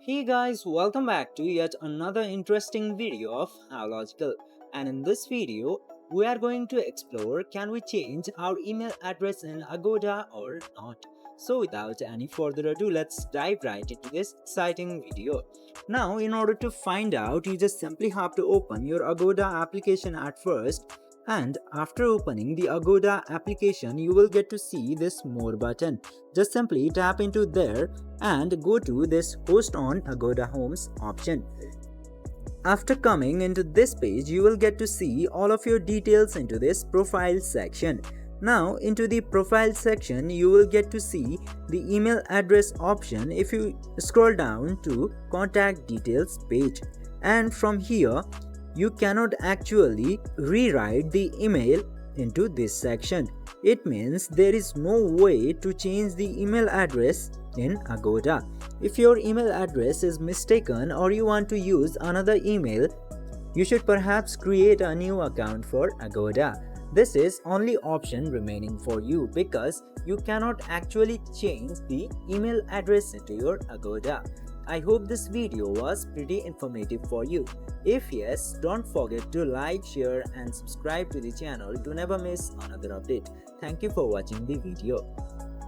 Hey guys, welcome back to yet another interesting video of How Logical. And in this video, we are going to explore can we change our email address in Agoda or not. So without any further ado, let's dive right into this exciting video. Now, in order to find out, you just simply have to open your Agoda application at first, and after opening the Agoda application, you will get to see this more button. Just simply tap into there and go to this host on Agoda Homes option. After coming into this page, you will get to see all of your details into this profile section. Now into the profile section, you will get to see the email address option if you scroll down to contact details page. And from here, you cannot actually rewrite the email into this section. It means there is no way to change the email address in Agoda. If your email address is mistaken or you want to use another email, you should perhaps create a new account for Agoda. This is only option remaining for you because you cannot actually change the email address into your Agoda. I hope this video was pretty informative for you. If yes, don't forget to like, share and subscribe to the channel to never miss another update. Thank you for watching the video.